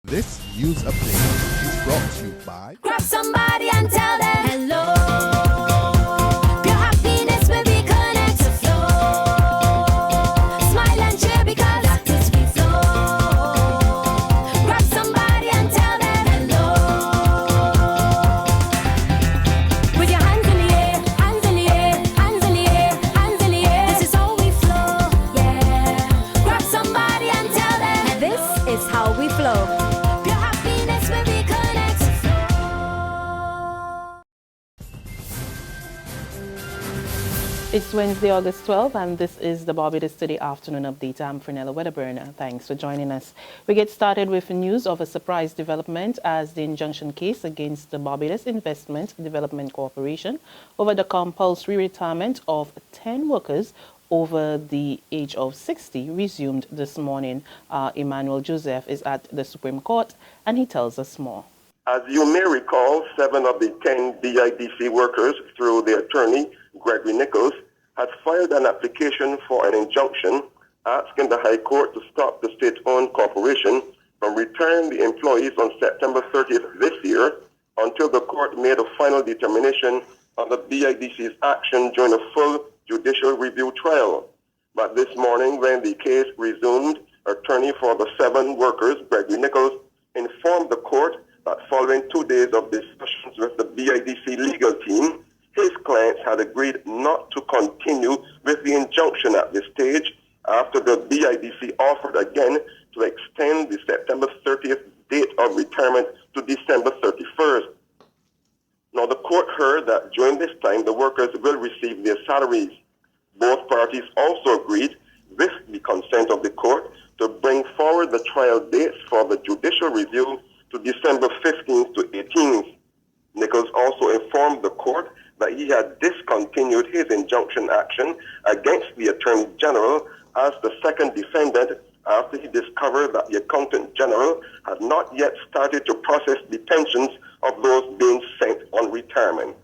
This news update is brought to you by... Grab somebody and tell them hello. Your happiness will be connect to flow. Smile and cheer because that is we flow. Grab somebody and tell them hello. With your hands in the air, hands in the air, hands in the air, hands in the air. This is how we flow, yeah. Grab somebody and tell them this is how we flow. It's Wednesday, August 12th, and this is the Barbados Today Afternoon Update. I'm Fernella Wedderburn. Thanks for joining us. We get started with news of a surprise development as the injunction case against the Barbados Investment Development Corporation over the compulsory retirement of 10 workers over the age of 60 resumed this morning. Emmanuel Joseph is at the Supreme Court, and he tells us more. As you may recall, 7 of the 10 BIDC workers, through their attorney, Gregory Nichols, had filed an application for an injunction asking the High Court to stop the state-owned corporation from retiring the employees on September 30th this year until the court made a final determination on the BIDC's action during a full judicial review trial. But this morning, when the case resumed, attorney for the 7 workers, Gregory Nichols, informed the court that following 2 days of discussions with the BIDC legal team, his clients had agreed not to continue with the injunction at this stage after the BIDC offered again to extend the September 30th date of retirement to December 31st. Now, the court heard that during this time, the workers will receive their salaries. Both parties also agreed, with the consent of the court, to bring forward the trial dates for the judicial review to December 15th to 18th. Nichols also informed the court that he had discontinued his injunction action against the Attorney General as the second defendant after he discovered that the Accountant General had not yet started to process the pensions of those being sent on retirement.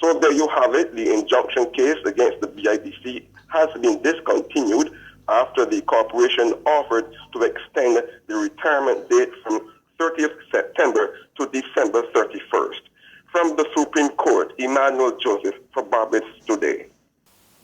So there you have it. The injunction case against the BIDC has been discontinued after the corporation offered to extend the retirement date from 30th September to December 31st. From the Supreme Court, Emmanuel Joseph for Barbados Today.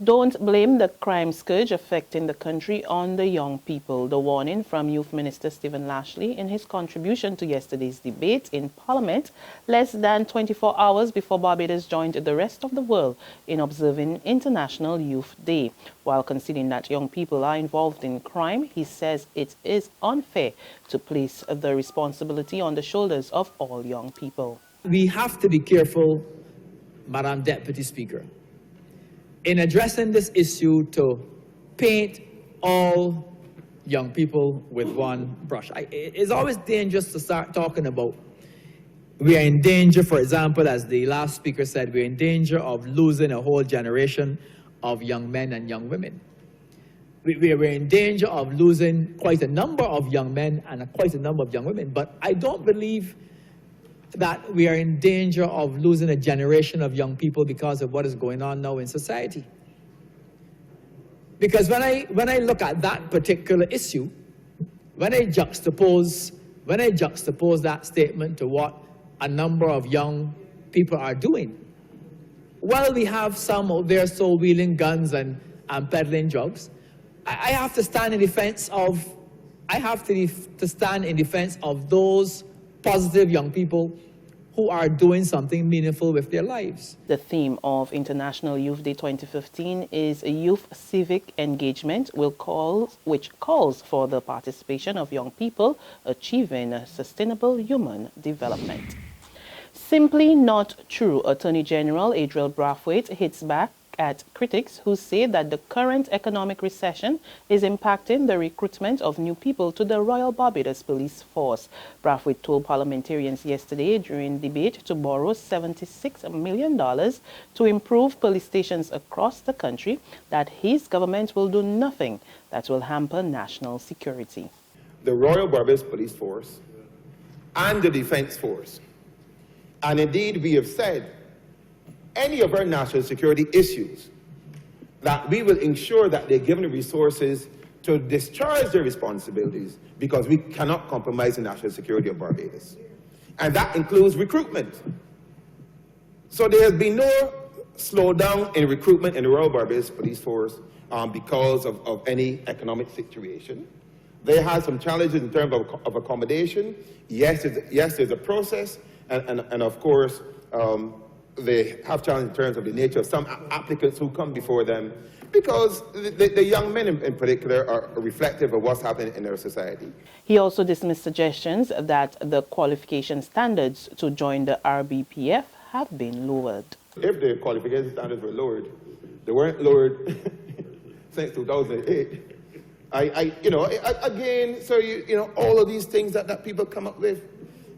Don't blame the crime scourge affecting the country on the young people. The warning from Youth Minister Stephen Lashley in his contribution to yesterday's debate in Parliament, less than 24 hours before Barbados joined the rest of the world in observing International Youth Day. While conceding that young people are involved in crime, he says it is unfair to place the responsibility on the shoulders of all young people. We have to be careful, Madam Deputy Speaker, in addressing this issue to paint all young people with one brush. It's always dangerous to start talking about we are in danger, for example, as the last speaker said, we're in danger of losing a whole generation of young men and young women. We're in danger of losing quite a number of young men and quite a number of young women, but I don't believe that we are in danger of losing a generation of young people because of what is going on now in society. Because when I look at that particular issue, when I juxtapose that statement to what a number of young people are doing, while we have some out there still wielding guns and peddling drugs, I have to stand in defense of those positive young people who are doing something meaningful with their lives. The theme of International Youth Day 2015 is a youth civic engagement which calls for the participation of young people achieving sustainable human development. Simply not true. Attorney General Adriel Brathwaite hits back at critics who say that the current economic recession is impacting the recruitment of new people to the Royal Barbados Police Force. Brathwaite told parliamentarians yesterday during debate to borrow $76 million to improve police stations across the country, that his government will do nothing that will hamper national security. The Royal Barbados Police Force and the Defence Force, and indeed we have said any of our national security issues, that we will ensure that they're given the resources to discharge their responsibilities because we cannot compromise the national security of Barbados. And that includes recruitment. So there has been no slowdown in recruitment in the Royal Barbados Police Force because of any economic situation. They had some challenges in terms of accommodation. Yes, there's a process, and of course, they have challenges in terms of the nature of some applicants who come before them, because the young men in particular are reflective of what's happening in our society. He also dismissed suggestions that the qualification standards to join the RBPF have been lowered. If the qualification standards were lowered, they weren't lowered since 2008. Again, so all of these things that people come up with,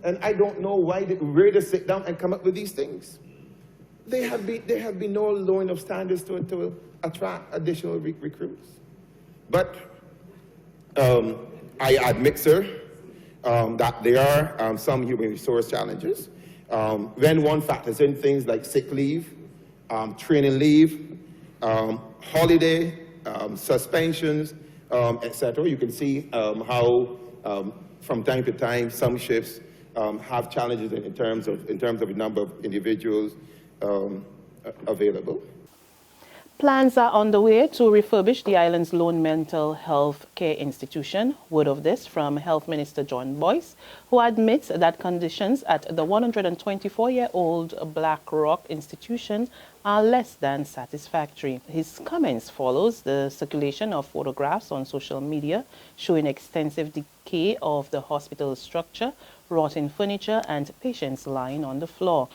and I don't know why where they sit down and come up with these things. There have been no lowering of standards to attract additional recruits. But I admit, sir, that there are some human resource challenges. When one factors in things like sick leave, training leave, holiday, suspensions, etc., you can see how from time to time some shifts have challenges in terms of the number of individuals available. Plans are underway to refurbish the island's lone mental health care institution. Word of this from Health Minister John Boyce, who admits that conditions at the 124-year-old Black Rock institution are less than satisfactory. His comments follows the circulation of photographs on social media showing extensive decay of the hospital structure, rotten furniture, and patients lying on the floor.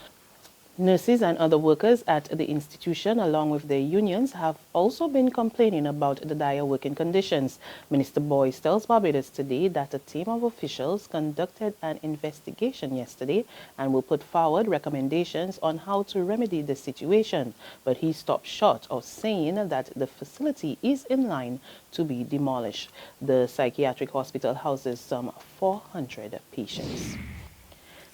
Nurses and other workers at the institution, along with their unions, have also been complaining about the dire working conditions. Minister Boyce tells Barbados Today that a team of officials conducted an investigation yesterday and will put forward recommendations on how to remedy the situation. But he stopped short of saying that the facility is in line to be demolished. The Psychiatric Hospital houses some 400 patients.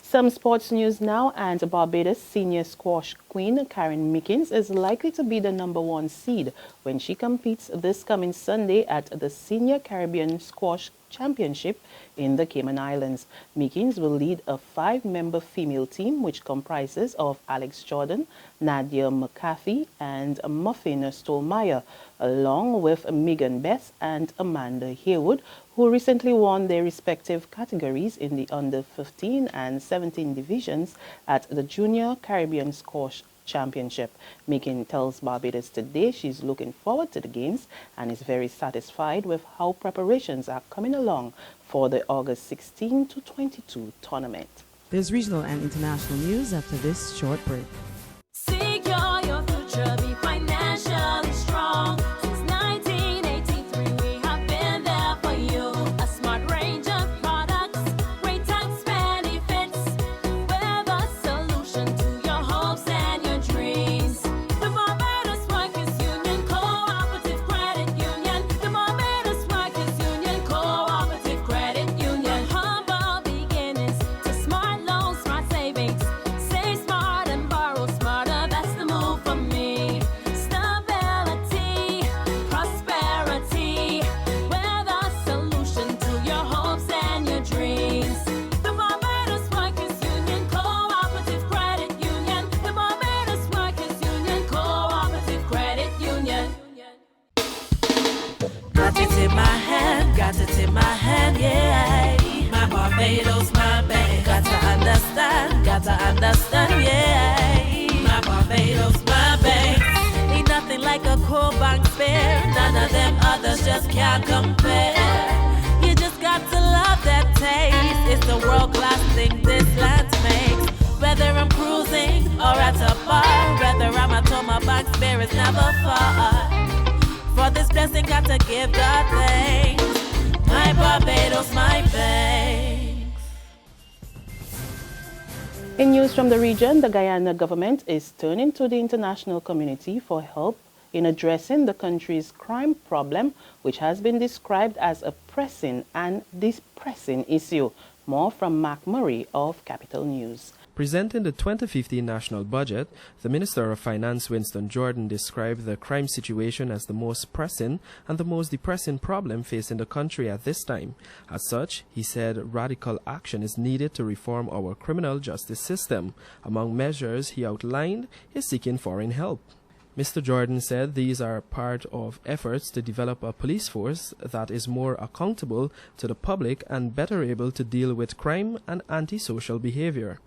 Some sports news now, and Barbados senior squash queen Karen Mickens is likely to be the #1 seed when she competes this coming Sunday at the Senior Caribbean Squash Championship in the Cayman Islands. Mickens will lead a 5-member female team which comprises of Alex Jordan, Nadia McCarthy, and Muffin Stolmeyer, along with Megan Bess and Amanda Haywood, who recently won their respective categories in the under 15 and 17 divisions at the Junior Caribbean Squash Championship. Megan tells Barbados Today she's looking forward to the games and is very satisfied with how preparations are coming along for the August 16 to 22 tournament. There's regional and international news after this short break. Secure your future, be financially strong. Since 1983, we have been there for you. A smart range of products, great tax benefits. We're the solution to your hopes and your dreams. The Barbados Workers Union Cooperative Credit Union. The Barbados Workers Union Cooperative Credit Union. Humble beginnings to smart loans, smart savings. Save smart and borrow smarter. That's the move for me. Stability, prosperity. We're the solution to your hopes and your dreams. The Barbados Workers Union Cooperative Credit Union. The Barbados Workers Union Cooperative Credit Union. Got it in my hand, yeah. My Barbados, my bank. Got to understand, yeah. My Barbados, my bank. Ain't nothing like a core bank spare. None of them others just can't compare. You just got to love that taste. It's a world-class thing this land makes. Whether I'm cruising or at a bar, whether I'm at home, my bank spare is never far. For this blessing, got to give God thanks. My Barbados, my bank. In news from the region, the Guyana government is turning to the international community for help in addressing the country's crime problem, which has been described as a pressing and depressing issue. More from Mark Murray of Capital News. Presenting the 2015 national budget, the Minister of Finance Winston Jordan described the crime situation as the most pressing and the most depressing problem facing the country at this time. As such, he said radical action is needed to reform our criminal justice system. Among measures he outlined is seeking foreign help. Mr. Jordan said these are part of efforts to develop a police force that is more accountable to the public and better able to deal with crime and antisocial behavior.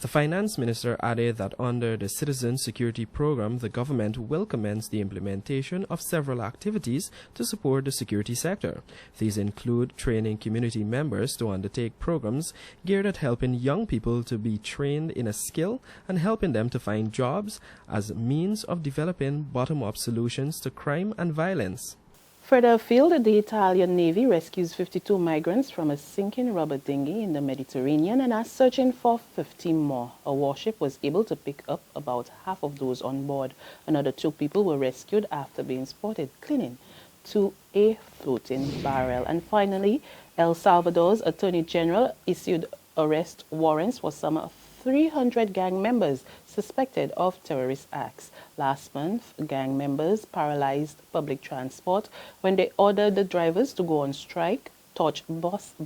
The finance minister added that under the Citizen Security Program, the government will commence the implementation of several activities to support the security sector. These include training community members to undertake programs geared at helping young people to be trained in a skill and helping them to find jobs as means of developing bottom-up solutions to crime and violence. Further afield, the Italian Navy rescues 52 migrants from a sinking rubber dinghy in the Mediterranean and are searching for 15 more. A warship was able to pick up about half of those on board. Another 2 people were rescued after being spotted clinging to a floating barrel. And finally, El Salvador's Attorney General issued arrest warrants for some 300 gang members suspected of terrorist acts. Last month, gang members paralyzed public transport when they ordered the drivers to go on strike, torched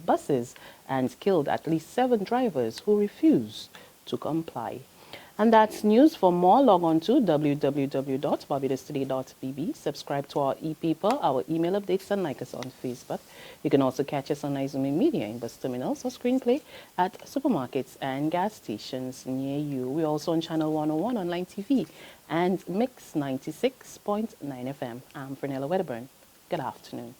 buses, and killed at least 7 drivers who refused to comply. And that's news. For more, log on to www.barbadostoday.bb. Subscribe to our e-paper, our email updates, and like us on Facebook. You can also catch us on Izumi Media in bus terminals or screenplay at supermarkets and gas stations near you. We're also on Channel 101 online TV and Mix 96.9 FM. I'm Fernella Wedderburn. Good afternoon.